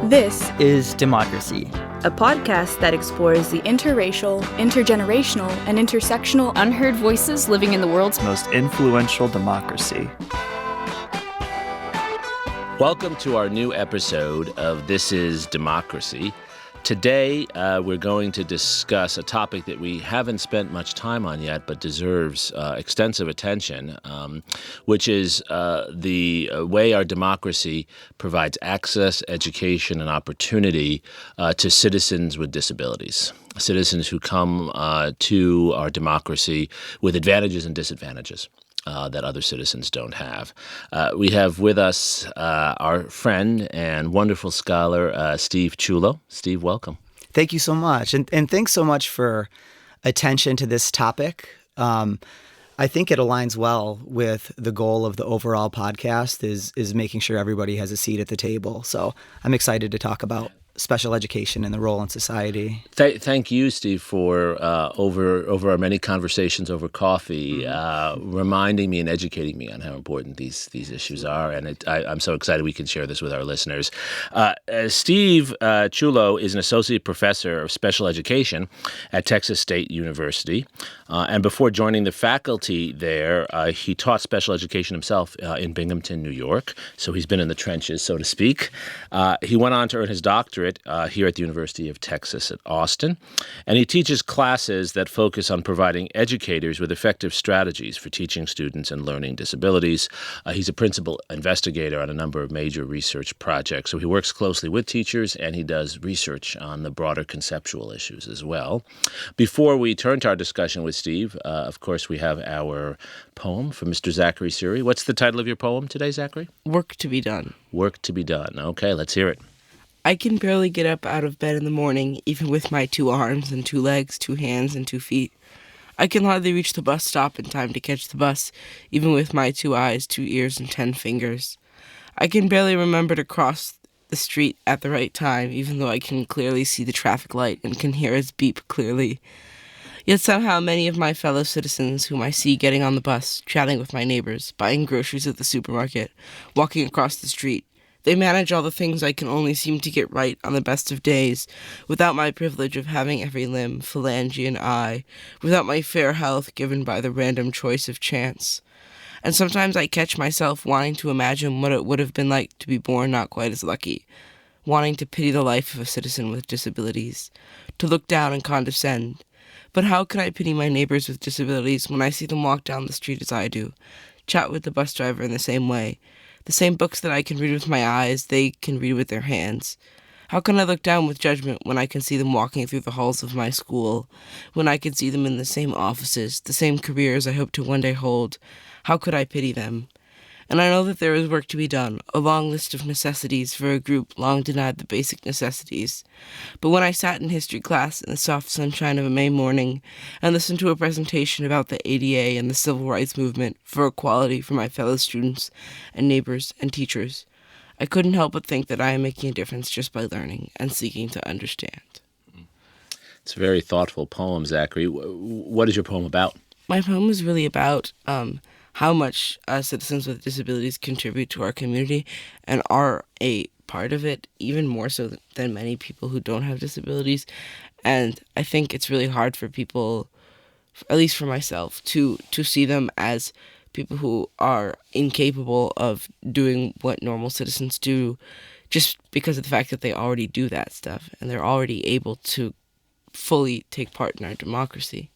This is Democracy, a podcast that explores the interracial, intergenerational, and intersectional unheard voices living in the world's most influential democracy. Welcome to our new episode of This is Democracy. Today, we're going to discuss a topic that we haven't spent much time on yet, but deserves extensive attention, which is the way our democracy provides access, education, and opportunity to citizens with disabilities, citizens who come to our democracy with advantages and disadvantages that other citizens don't have. We have with us our friend and wonderful scholar, Steve Ciullo. Steve, welcome. Thank you so much. And thanks so much for attention to this topic. I think it aligns well with the goal of the overall podcast is making sure everybody has a seat at the table. So I'm excited to talk about special education and the role in society. Thank you, Steve, for over our many conversations over coffee, reminding me and educating me on how important these issues are. And I'm so excited we can share this with our listeners. Steve Ciullo is an associate professor of special education at Texas State University. And before joining the faculty there, he taught special education himself in Binghamton, New York. So he's been in the trenches, so to speak. He went on to earn his doctorate here at the University of Texas at Austin. And he teaches classes that focus on providing educators with effective strategies for teaching students and learning disabilities. He's a principal investigator on a number of major research projects. So he works closely with teachers and he does research on the broader conceptual issues as well. Before we turn to our discussion with Steve, of course, we have our poem from Mr. Zachary Suri. What's the title of your poem today, Zachary? Work to be done. Work to be done. Okay, let's hear it. I can barely get up out of bed in the morning, even with my 2 arms and 2 legs, 2 hands and 2 feet. I can hardly reach the bus stop in time to catch the bus, even with my 2 eyes, 2 ears, and 10 fingers. I can barely remember to cross the street at the right time, even though I can clearly see the traffic light and can hear its beep clearly. Yet somehow many of my fellow citizens whom I see getting on the bus, chatting with my neighbors, buying groceries at the supermarket, walking across the street, they manage all the things I can only seem to get right on the best of days, without my privilege of having every limb, phalange, and eye, without my fair health given by the random choice of chance. And sometimes I catch myself wanting to imagine what it would have been like to be born not quite as lucky, wanting to pity the life of a citizen with disabilities, to look down and condescend. But how can I pity my neighbors with disabilities when I see them walk down the street as I do, chat with the bus driver in the same way? The same books that I can read with my eyes, they can read with their hands. How can I look down with judgment when I can see them walking through the halls of my school, when I can see them in the same offices, the same careers I hope to one day hold? How could I pity them? And I know that there is work to be done, a long list of necessities for a group long denied the basic necessities. But when I sat in history class in the soft sunshine of a May morning and listened to a presentation about the ADA and the civil rights movement for equality for my fellow students and neighbors and teachers, I couldn't help but think that I am making a difference just by learning and seeking to understand. It's a very thoughtful poem, Zachary. What is your poem about? My poem is really about how much citizens with disabilities contribute to our community and are a part of it, even more so than many people who don't have disabilities. And I think it's really hard for people, at least for myself, to see them as people who are incapable of doing what normal citizens do just because of the fact that they already do that stuff and they're already able to fully take part in our democracy.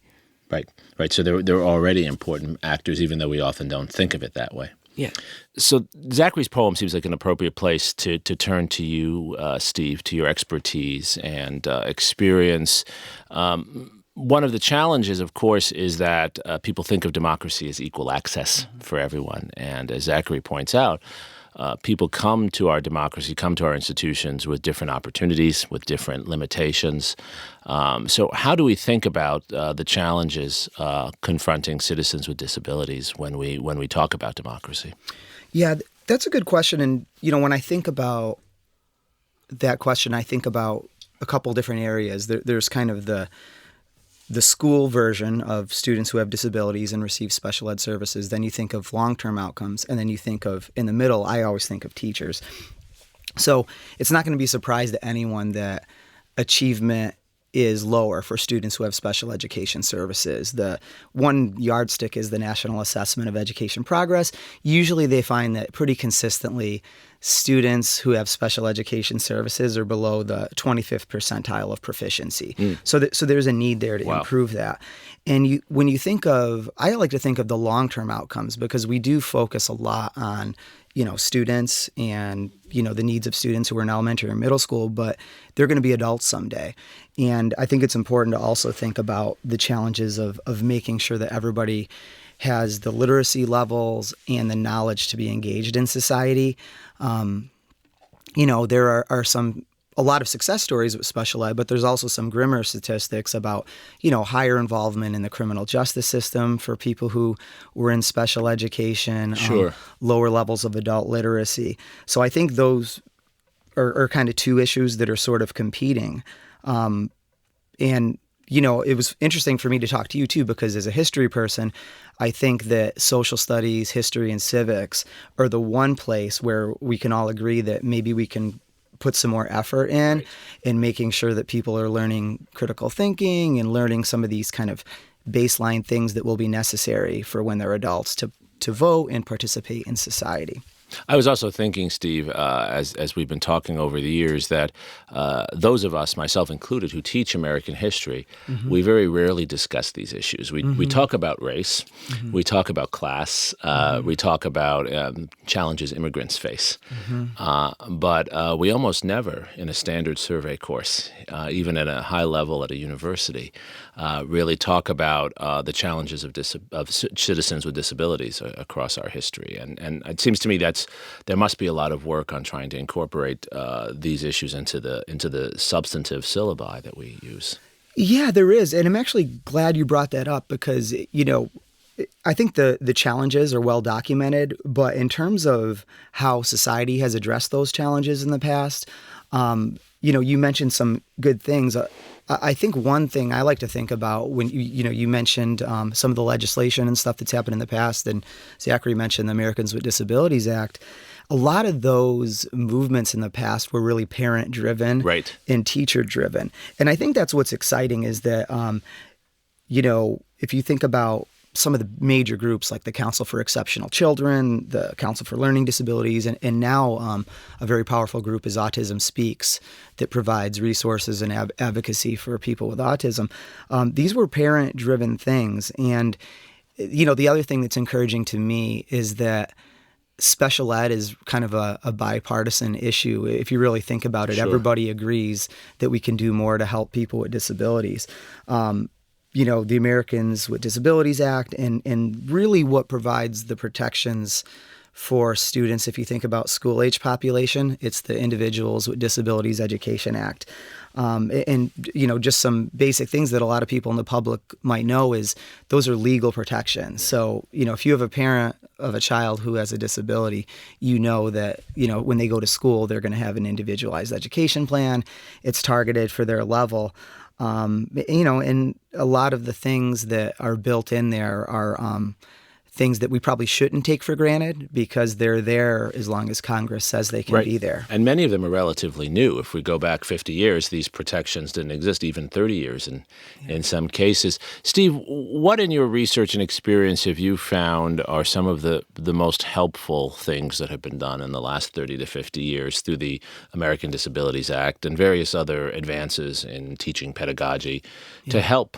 Right. So they're already important actors, even though we often don't think of it that way. Yeah. So Zachary's poem seems like an appropriate place to turn to you, Steve, to your expertise and experience. One of the challenges, of course, is that people think of democracy as equal access for everyone. And as Zachary points out, people come to our democracy, come to our institutions with different opportunities, with different limitations. So how do we think about the challenges confronting citizens with disabilities when we talk about democracy? Yeah, that's a good question. And, when I think about that question, I think about a couple different areas. There's kind of the school version of students who have disabilities and receive special ed services. Then you think of long-term outcomes. And then you think of, in the middle, I always think of teachers. So it's not going to be a surprise to anyone that achievement is lower for students who have special education services. The one yardstick is the National Assessment of Education Progress. Usually they find that pretty consistently students who have special education services are below the 25th percentile of proficiency. So there's a need there to improve that. And when you think of, I like to think of the long-term outcomes, because we do focus a lot on students and, the needs of students who are in elementary or middle school, but they're going to be adults someday. And I think it's important to also think about the challenges of making sure that everybody has the literacy levels and the knowledge to be engaged in society. There are a lot of success stories with special ed, but there's also some grimmer statistics about, higher involvement in the criminal justice system for people who were in special education, lower levels of adult literacy. So I think those are kind of two issues that are sort of competing. It was interesting for me to talk to you too, because as a history person, I think that social studies, history, and civics are the one place where we can all agree that maybe we can put some more effort in making sure that people are learning critical thinking and learning some of these kind of baseline things that will be necessary for when they're adults to vote and participate in society. I was also thinking, Steve, as we've been talking over the years, that those of us, myself included, who teach American history, we very rarely discuss these issues. We talk about race, we talk about class, we talk about challenges immigrants face, but we almost never, in a standard survey course, even at a high level at a university, really talk about the challenges of citizens with disabilities across our history. And it seems to me there must be a lot of work on trying to incorporate these issues into the substantive syllabi that we use. Yeah, there is. And I'm actually glad you brought that up, because, I think the challenges are well documented, but in terms of how society has addressed those challenges in the past, you mentioned some good things. I think one thing I like to think about when you mentioned some of the legislation and stuff that's happened in the past, and Zachary mentioned the Americans with Disabilities Act. A lot of those movements in the past were really parent-driven and teacher-driven. And I think that's what's exciting is that, if you think about some of the major groups like the Council for Exceptional Children, the Council for Learning Disabilities, and now a very powerful group is Autism Speaks that provides resources and advocacy for people with autism. These were parent-driven things. And, the other thing that's encouraging to me is that special ed is kind of a bipartisan issue. If you really think about it, everybody agrees that we can do more to help people with disabilities. The Americans with Disabilities Act and really what provides the protections for students. If you think about school-age population, it's the Individuals with Disabilities Education Act. Just some basic things that a lot of people in the public might know is those are legal protections. So, if you have a parent of a child who has a disability, that, when they go to school, they're going to have an individualized education plan. It's targeted for their level. And a lot of the things that are built in there are things that we probably shouldn't take for granted because they're there as long as Congress says they can be there. And many of them are relatively new. If we go back 50 years, these protections didn't exist, even 30 years in some cases. Steve, what in your research and experience have you found are some of the most helpful things that have been done in the last 30 to 50 years through the American Disabilities Act and various other advances in teaching pedagogy to help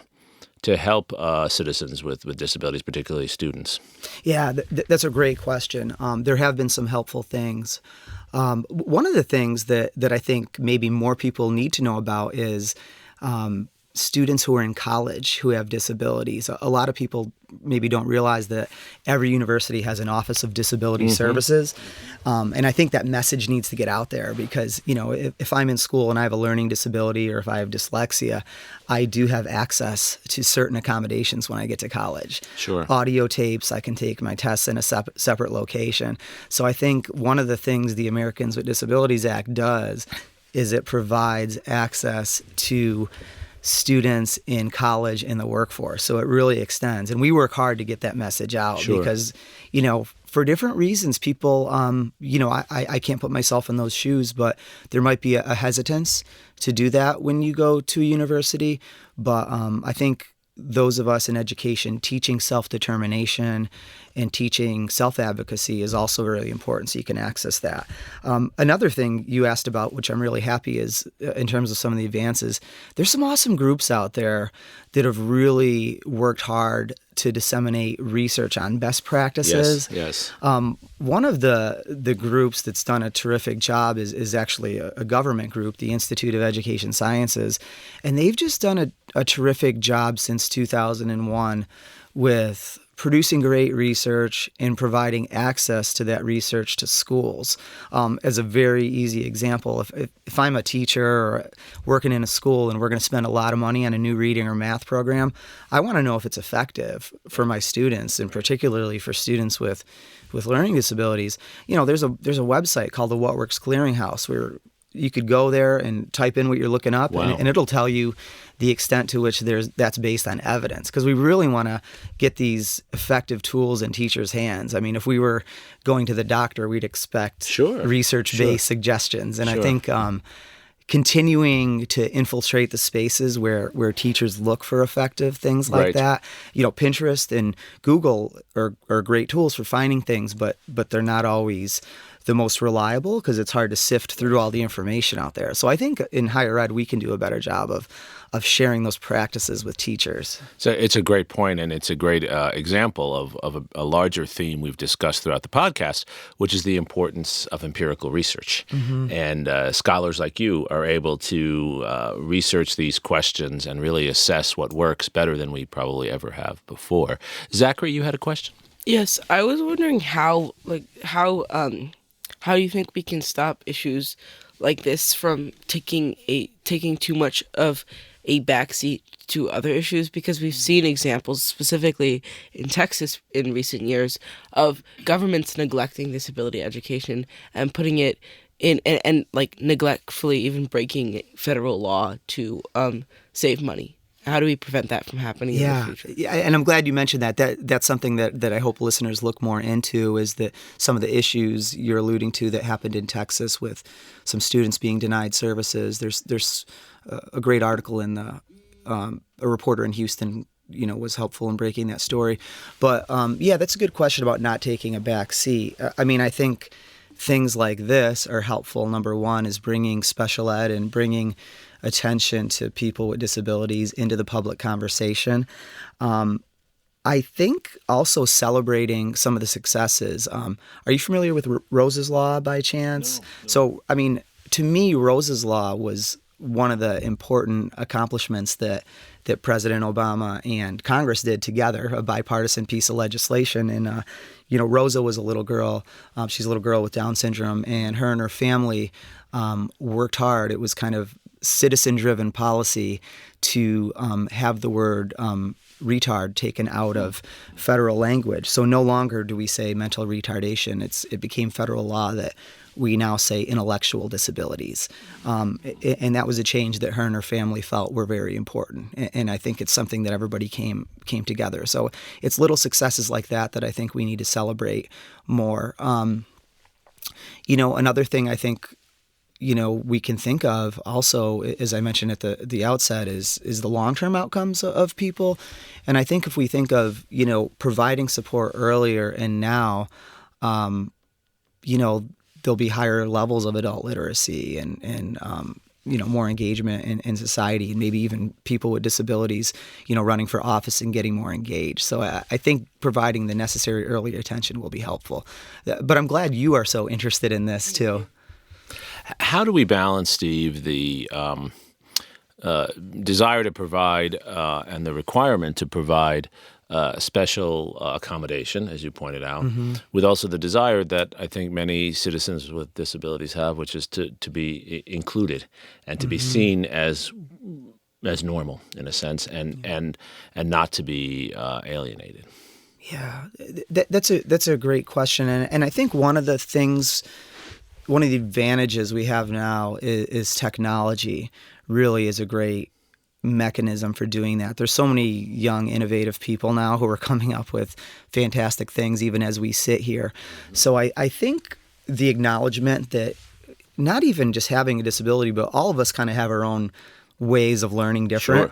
citizens with disabilities, particularly students? Yeah, that's a great question. There have been some helpful things. One of the things that I think maybe more people need to know about is students who are in college who have disabilities. A lot of people maybe don't realize that every university has an Office of Disability Services. And I think that message needs to get out there because, if I'm in school and I have a learning disability or if I have dyslexia, I do have access to certain accommodations when I get to college. Sure. Audio tapes, I can take my tests in a separate location. So I think one of the things the Americans with Disabilities Act does is it provides access to students in college and the workforce. So it really extends. And we work hard to get that message out because, for different reasons, people, I can't put myself in those shoes, but there might be a hesitance to do that when you go to a university. But I think those of us in education, teaching self-determination and teaching self-advocacy is also really important, so you can access that. Another thing you asked about, which I'm really happy, is in terms of some of the advances, there's some awesome groups out there that have really worked hard to disseminate research on best practices. Yes. One of the groups that's done a terrific job is actually a government group, the Institute of Education Sciences, and they've just done a terrific job since 2001 with producing great research and providing access to that research to schools. As a very easy example, if I'm a teacher or working in a school and we're going to spend a lot of money on a new reading or math program, I want to know if it's effective for my students, and particularly for students with learning disabilities. There's a website called the What Works Clearinghouse where you could go there and type in what you're looking up, Wow. and it'll tell you the extent to which that's based on evidence, because we really want to get these effective tools in teachers' hands. I mean, if we were going to the doctor, we'd expect research-based suggestions. And I think continuing to infiltrate the spaces where teachers look for effective things like that. Pinterest and Google are great tools for finding things, but they're not always the most reliable because it's hard to sift through all the information out there. So I think in higher ed, we can do a better job of sharing those practices with teachers. So it's a great point, and it's a great example of a larger theme we've discussed throughout the podcast, which is the importance of empirical research. Mm-hmm. And scholars like you are able to research these questions and really assess what works better than we probably ever have before. Zachary, you had a question? Yes, I was wondering how do you think we can stop issues like this from taking too much of a backseat to other issues? Because we've seen examples, specifically in Texas in recent years, of governments neglecting disability education and putting it in and like neglectfully even breaking federal law to save money. How do we prevent that from happening in the future? Yeah, and I'm glad you mentioned that. That's something that I hope listeners look more into, is that some of the issues you're alluding to that happened in Texas with some students being denied services. There's a great article in the a reporter in Houston, was helpful in breaking that story. But that's a good question about not taking a back seat. I mean, I think things like this are helpful. Number one is bringing special ed and bringing attention to people with disabilities into the public conversation. I think also celebrating some of the successes. Are you familiar with Rose's Law by chance? No. So, I mean, to me, Rose's Law was one of the important accomplishments that President Obama and Congress did together, a bipartisan piece of legislation. And, Rosa was a little girl. She's a little girl with Down syndrome, and her family worked hard. It was kind of citizen-driven policy to have the word retard taken out of federal language. So no longer do we say mental retardation. It became federal law that we now say intellectual disabilities. And that was a change that her and her family felt were very important. And I think it's something that everybody came together. So it's little successes like that I think we need to celebrate more. Another thing I think we can think of also, as I mentioned at the outset, is the long-term outcomes of people. And I think if we think of, providing support earlier and now, there'll be higher levels of adult literacy and more engagement in society, and maybe even people with disabilities, running for office and getting more engaged. So I think providing the necessary early attention will be helpful. But I'm glad you are so interested in this too. How do we balance, Steve, the desire to provide and the requirement to provide special accommodation, as you pointed out, with also the desire that I think many citizens with disabilities have, which is to be included and to be seen as normal in a sense, and not to be alienated? Yeah, that's a great question, and I think one of the advantages we have now is technology really is a great mechanism for doing that. There's so many young, innovative people now who are coming up with fantastic things even as we sit here. So I think the acknowledgement that not even just having a disability, but all of us kind of have our own ways of learning different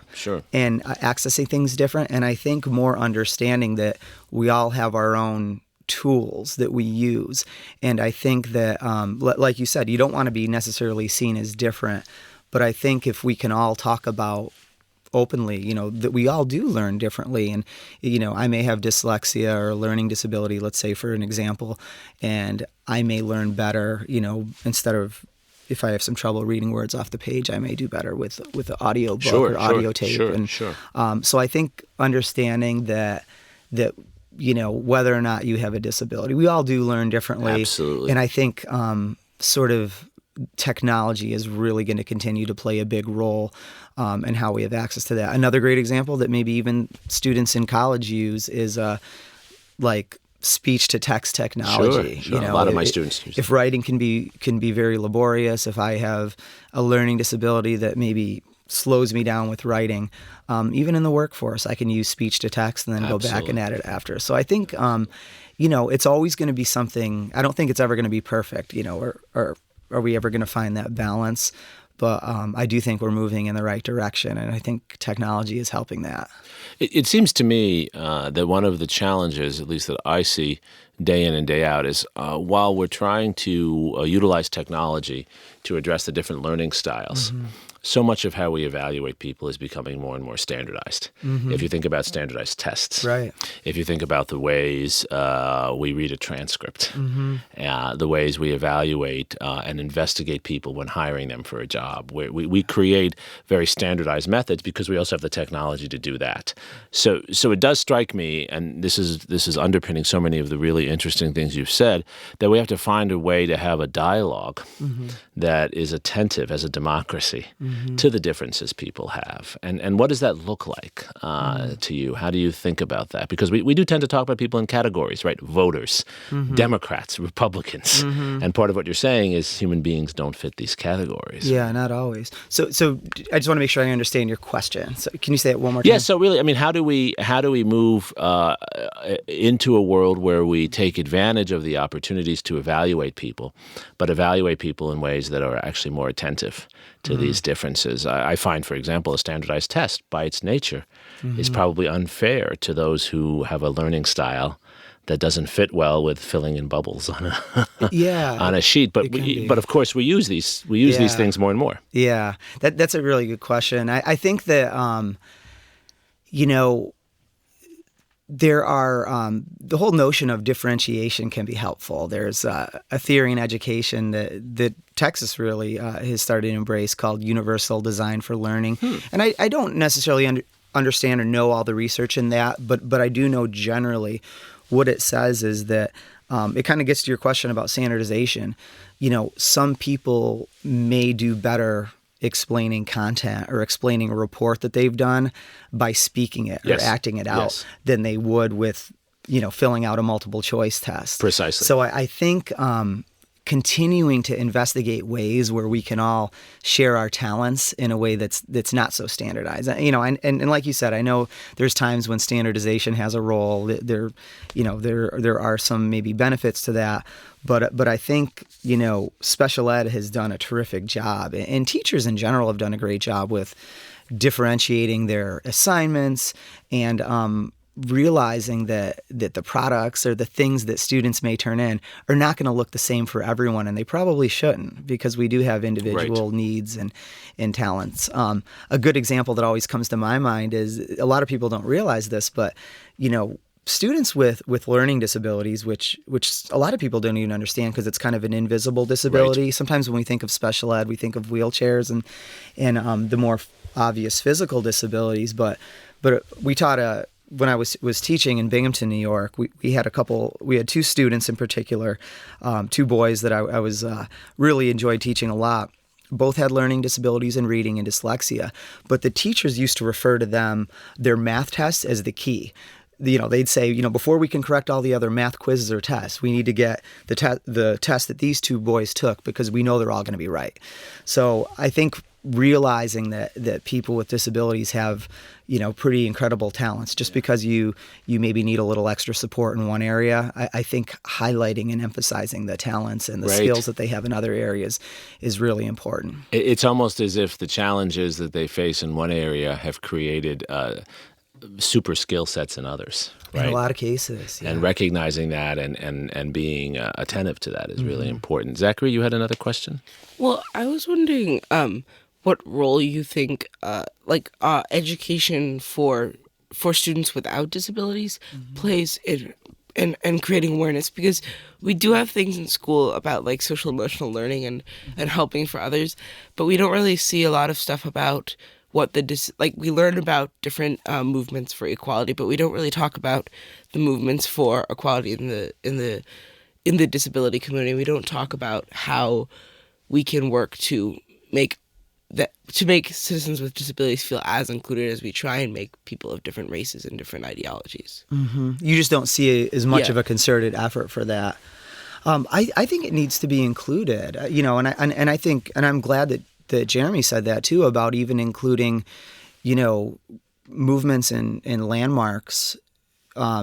and accessing things different. And I think more understanding that we all have our own tools that we use. And I think that, like you said, you don't want to be necessarily seen as different. But I think if we can all talk about openly, that we all do learn differently. And, I may have dyslexia or a learning disability, let's say, for an example, and I may learn better, instead of, if I have some trouble reading words off the page, I may do better with an audio book or audio tape. So I think understanding that whether or not you have a disability, we all do learn differently. Absolutely. And I think sort of technology is really going to continue to play a big role in how we have access to that. Another great example that maybe even students in college use is like speech-to-text technology. Sure. A lot of my students use if writing can be very laborious, if I have a learning disability that maybe slows me down with writing, even in the workforce, I can use speech-to-text and then go back and edit after. So I think, it's always going to be something. I don't think it's ever going to be perfect, or are we ever going to find that balance? But I do think we're moving in the right direction, and I think technology is helping that. It seems to me that one of the challenges, at least that I see day in and day out, is while we're trying to utilize technology to address the different learning styles, so much of how we evaluate people is becoming more and more standardized. If you think about standardized tests, if you think about the ways we read a transcript, the ways we evaluate and investigate people when hiring them for a job, we create very standardized methods because we also have the technology to do that. So it does strike me, and this is underpinning so many of the really interesting things you've said, that we have to find a way to have a dialogue that is attentive as a democracy to the differences people have. And what does that look like to you? How do you think about that? Because we do tend to talk about people in categories, right? Voters, Democrats, Republicans. And part of what you're saying is human beings don't fit these categories. Yeah, not always. So I just want to make sure I understand your question. So can you say it one more time? Yeah, so really, how do we move into a world where we take advantage of the opportunities to evaluate people, but evaluate people in ways that are actually more attentive to these differences? I find, for example, a standardized test by its nature is probably unfair to those who have a learning style that doesn't fit well with filling in bubbles on a sheet. But of course we use these things more and more. Yeah, that's a really good question. I think that there are the whole notion of differentiation can be helpful. There's a theory in education that Texas really has started to embrace called universal design for learning. And I don't necessarily understand or know all the research in that, but I do know generally what it says is that it kind of gets to your question about standardization. Some people may do better explaining content or explaining a report that they've done by speaking it or acting it out than they would with, filling out a multiple choice test. Precisely. So I think continuing to investigate ways where we can all share our talents in a way that's not so standardized. And like you said, I know there's times when standardization has a role. There are some maybe benefits to that. But I think, special ed has done a terrific job, and teachers in general have done a great job with differentiating their assignments and realizing that the products or the things that students may turn in are not going to look the same for everyone, and they probably shouldn't, because we do have individual needs and talents. A good example that always comes to my mind is, a lot of people don't realize this, but students with learning disabilities, which a lot of people don't even understand because it's kind of an invisible disability. Sometimes when we think of special ed, we think of wheelchairs and the more obvious physical disabilities. But we taught when I was teaching in Binghamton, New York, we had two students in particular, two boys that I was really enjoyed teaching a lot. Both had learning disabilities in reading and dyslexia, but the teachers used to refer to their math tests as the key. They'd say, before we can correct all the other math quizzes or tests, we need to get the test that these two boys took, because we know they're all going to be right. So I think realizing that people with disabilities have, pretty incredible talents. Just because you maybe need a little extra support in one area, I think highlighting and emphasizing the talents and the skills that they have in other areas is really important. It's almost as if the challenges that they face in one area have created super skill sets in others. Right? In a lot of cases. Yeah. And recognizing that and being attentive to that is really important. Zachary, you had another question? Well, I was wondering what role you think education for students without disabilities plays in creating awareness, because we do have things in school about like social emotional learning and helping for others, but we don't really see a lot of stuff about what we learn about different movements for equality, but we don't really talk about the movements for equality in the disability community. We don't talk about how we can work to make citizens with disabilities feel as included as we try and make people of different races and different ideologies. Mm-hmm. You just don't see as much of a concerted effort for that. I think it needs to be included, and I think, and I'm glad that Jeremi said that too, about even including, movements and landmarks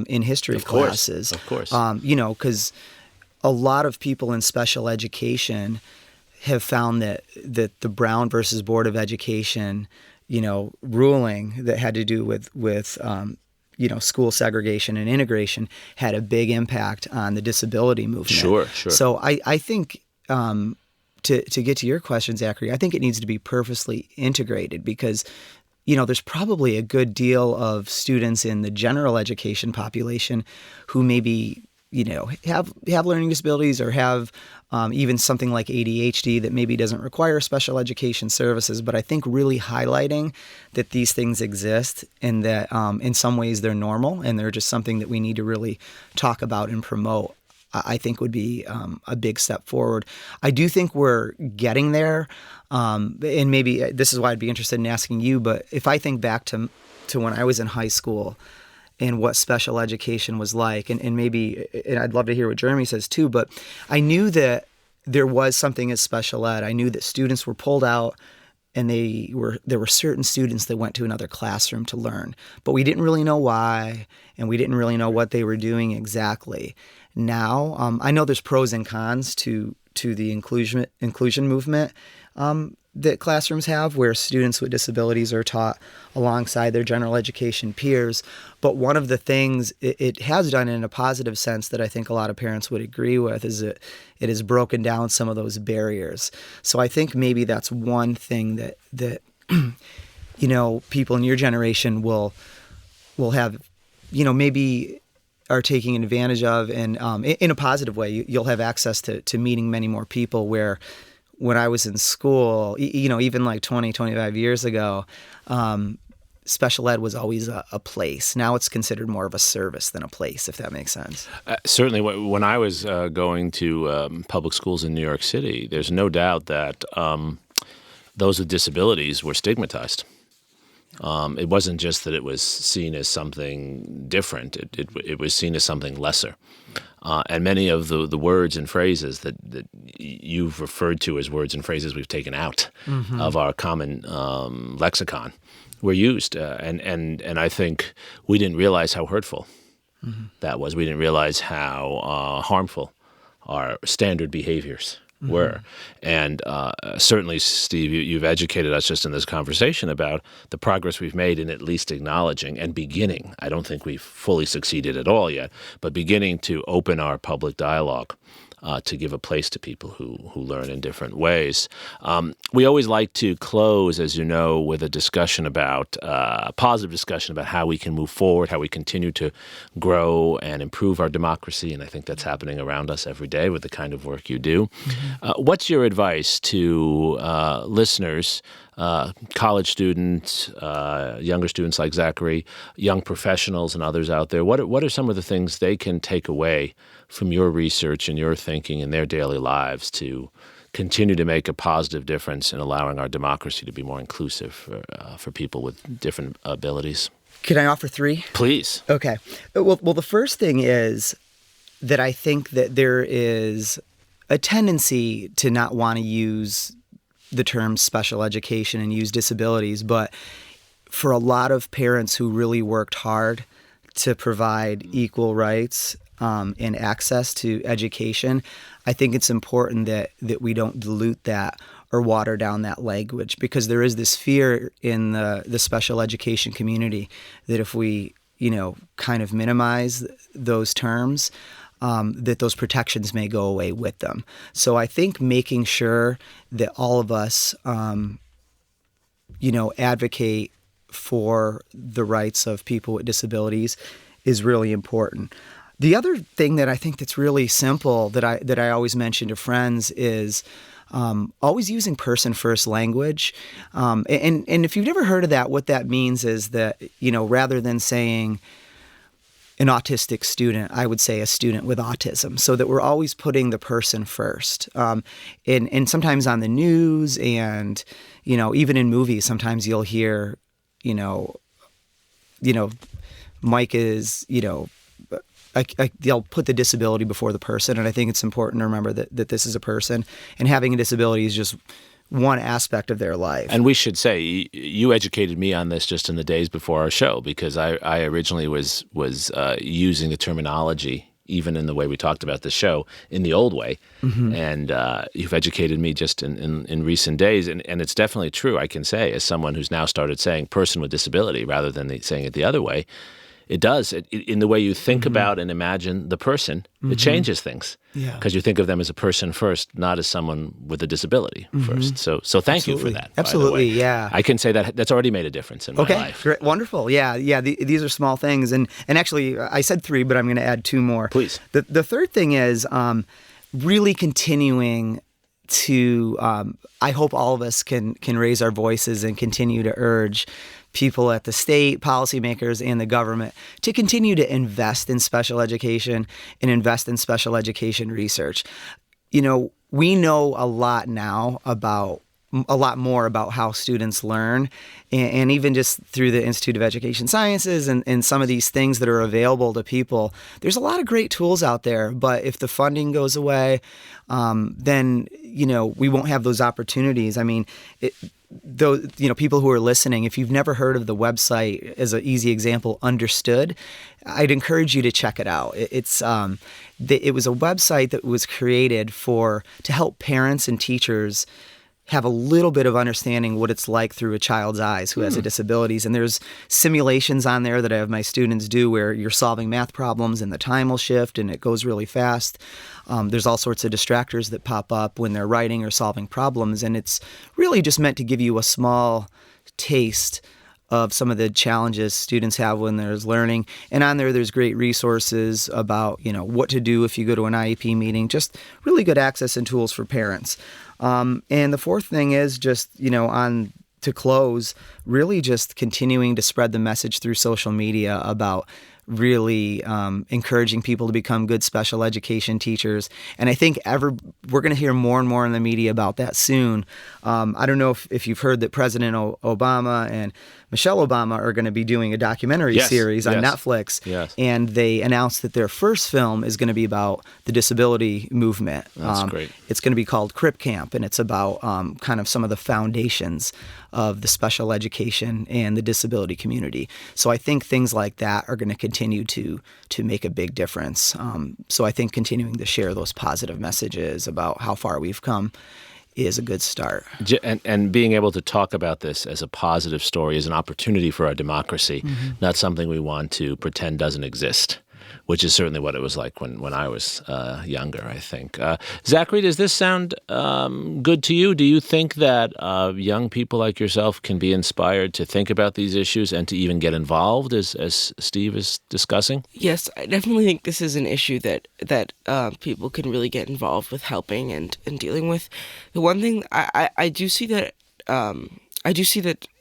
in history classes. Of course. Because a lot of people in special education have found that the Brown versus Board of Education, ruling that had to do with school segregation and integration had a big impact on the disability movement. Sure. So I think to get to your question, Zachary, I think it needs to be purposely integrated because, there's probably a good deal of students in the general education population who maybe have learning disabilities or have even something like ADHD that maybe doesn't require special education services. But I think really highlighting that these things exist and that in some ways they're normal and they're just something that we need to really talk about and promote, I think would be a big step forward. I do think we're getting there. And maybe this is why I'd be interested in asking you, but if I think back to when I was in high school, and what special education was like. And I'd love to hear what Jeremi says too, but I knew that there was something as special ed. I knew that students were pulled out and there were certain students that went to another classroom to learn, but we didn't really know why, and we didn't really know what they were doing exactly. Now, I know there's pros and cons to the inclusion movement that classrooms have, where students with disabilities are taught alongside their general education peers. But one of the things it has done in a positive sense that I think a lot of parents would agree with is that it has broken down some of those barriers. So I think maybe that's one thing that people in your generation will have, maybe are taking advantage of, and in a positive way. You'll have access to meeting many more people, where when I was in school, even like 20, 25 years ago, special ed was always a place. Now it's considered more of a service than a place, if that makes sense. Certainly, when I was going to public schools in New York City, there's no doubt that those with disabilities were stigmatized. It wasn't just that it was seen as something different. It was seen as something lesser. And many of the words and phrases that you've referred to as words and phrases we've taken out of our common lexicon were used. And I think we didn't realize how hurtful that was. We didn't realize how harmful our standard behaviors were. And certainly, Steve, you've educated us just in this conversation about the progress we've made in at least acknowledging and beginning. I don't think we've fully succeeded at all yet, but beginning to open our public dialogue to give a place to people who learn in different ways. We always like to close, as you know, with a discussion about a positive discussion about how we can move forward, how we continue to grow and improve our democracy. And I think that's happening around us every day with the kind of work you do. What's your advice to listeners, college students, younger students like Zachary, young professionals and others out there? What are some of the things they can take away from your research and your thinking in their daily lives to continue to make a positive difference in allowing our democracy to be more inclusive for people with different abilities? Can I offer three? Please. Okay. Well, the first thing is that I think that there is a tendency to not want to use the term special education and use disabilities, but for a lot of parents who really worked hard to provide equal rights and access to education, I think it's important that we don't dilute that or water down that language, because there is this fear in the special education community that if we, kind of minimize those terms, that those protections may go away with them. So I think making sure that all of us, advocate for the rights of people with disabilities is really important. The other thing that I think that's really simple that I always mention to friends is always using person-first language. And if you've never heard of that, what that means is that, rather than saying an autistic student, I would say a student with autism, so that we're always putting the person first. And sometimes on the news and, even in movies, sometimes you'll hear, Mike is, they'll put the disability before the person, and I think it's important to remember that this is a person, and having a disability is just one aspect of their life. And we should say, you educated me on this just in the days before our show, because I originally was using the terminology, even in the way we talked about the show, in the old way. Mm-hmm. And you've educated me just in recent days. And it's definitely true, I can say, as someone who's now started saying person with disability rather than saying it the other way. It does. In the way you think about and imagine the person, it changes things. Yeah. Because you think of them as a person first, not as someone with a disability first. So thank you for that. Absolutely, yeah. I can say that's already made a difference in my life. Great, wonderful. Yeah. These are small things, and actually, I said 3, but I'm going to add 2 more. Please. The third thing is really continuing to. I hope all of us can raise our voices and continue to urge people at the state, policymakers, and the government to continue to invest in special education and invest in special education research. We know a lot now a lot more about how students learn, and even just through the Institute of Education Sciences and some of these things that are available to people. There's a lot of great tools out there, but if the funding goes away, then, we won't have those opportunities. I mean, people who are listening, if you've never heard of the website, as an easy example, Understood, I'd encourage you to check it out. It was a website that was created to help parents and teachers have a little bit of understanding what it's like through a child's eyes who has a disabilities. And there's simulations on there that I have my students do where you're solving math problems and the time will shift and it goes really fast. There's all sorts of distractors that pop up when they're writing or solving problems. And it's really just meant to give you a small taste of some of the challenges students have when they're learning. And on there's great resources about, what to do if you go to an IEP meeting, just really good access and tools for parents. And the fourth thing is just, to close, really just continuing to spread the message through social media about really encouraging people to become good special education teachers. And I think we're going to hear more and more in the media about that soon. I don't know if you've heard that President Obama and Michelle Obama are going to be doing a documentary series on Netflix. Yes. And they announced that their first film is going to be about the disability movement. That's great. It's going to be called Crip Camp, and it's about kind of some of the foundations of the special education and the disability community. So I think things like that are going to continue to make a big difference. So I think continuing to share those positive messages about how far we've come is a good start. And being able to talk about this as a positive story is an opportunity for our democracy, not something we want to pretend doesn't exist, which is certainly what it was like when I was younger, I think. Zachary, does this sound good to you? Do you think that young people like yourself can be inspired to think about these issues and to even get involved, as Steve is discussing? Yes, I definitely think this is an issue that people can really get involved with helping and dealing with. The one thing I do see that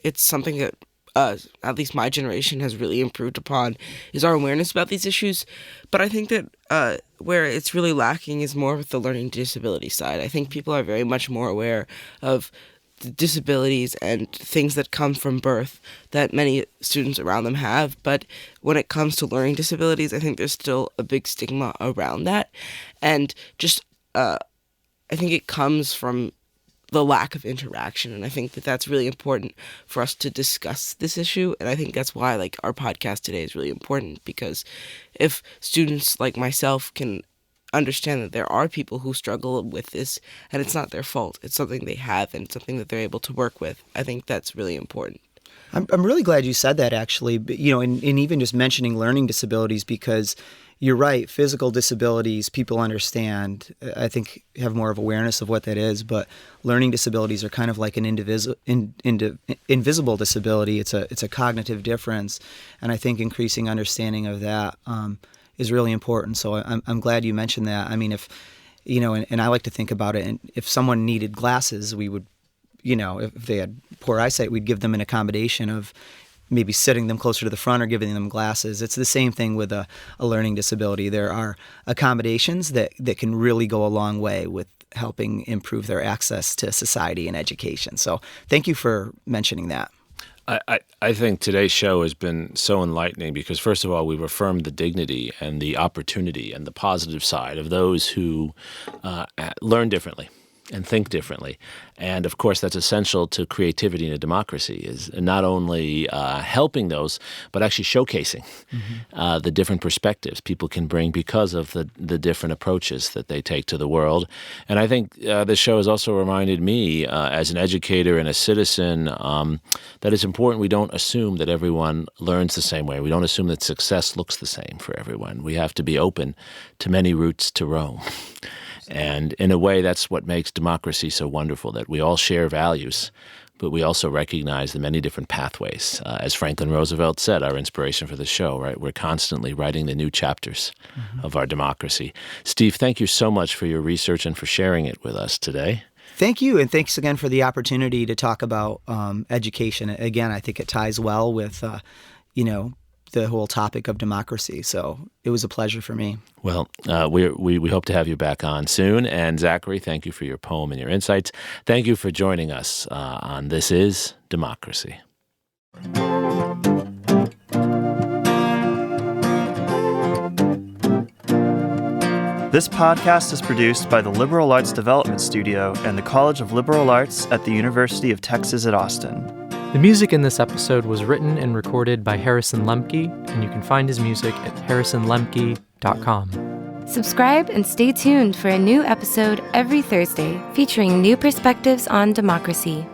it's something that at least my generation has really improved upon is our awareness about these issues. But I think that where it's really lacking is more with the learning disability side. I think people are very much more aware of the disabilities and things that come from birth that many students around them have. But when it comes to learning disabilities, I think there's still a big stigma around that. And just I think it comes from the lack of interaction. And I think that that's really important for us to discuss this issue. And I think that's why like our podcast today is really important, because if students like myself can understand that there are people who struggle with this and it's not their fault, it's something they have and something that they're able to work with, I think that's really important. I'm really glad you said that, actually, but, you know, and even just mentioning learning disabilities, because you're right, physical disabilities, people understand, I think, have more of awareness of what that is, but learning disabilities are kind of like an invisible disability. It's a cognitive difference, and I think increasing understanding of that is really important. So I'm glad you mentioned that. I mean, if, you know, and I like to think about it, and if someone needed glasses, we would, you know, if they had poor eyesight, we'd give them an accommodation of maybe sitting them closer to the front or giving them glasses. It's the same thing with a learning disability. There are accommodations that can really go a long way with helping improve their access to society and education. So thank you for mentioning that. I think today's show has been so enlightening because, first of all, we've affirmed the dignity and the opportunity and the positive side of those who learn differently and think differently. And, of course, that's essential to creativity in a democracy, is not only helping those, but actually showcasing the different perspectives people can bring because of the different approaches that they take to the world. And I think this show has also reminded me, as an educator and a citizen, that it's important we don't assume that everyone learns the same way. We don't assume that success looks the same for everyone. We have to be open to many routes to Rome. And in a way, that's what makes democracy so wonderful, that we all share values, but we also recognize the many different pathways. As Franklin Roosevelt said, our inspiration for the show, right? We're constantly writing the new chapters of our democracy. Steve, thank you so much for your research and for sharing it with us today. Thank you, and thanks again for the opportunity to talk about education. Again, I think it ties well with, you know, the whole topic of democracy. So it was a pleasure for me. Well, we hope to have you back on soon. And Zachary, thank you for your poem and your insights. Thank you for joining us on This Is Democracy. This podcast is produced by the Liberal Arts Development Studio and the College of Liberal Arts at the University of Texas at Austin. The music in this episode was written and recorded by Harrison Lemke, and you can find his music at harrisonlemke.com. Subscribe and stay tuned for a new episode every Thursday featuring new perspectives on democracy.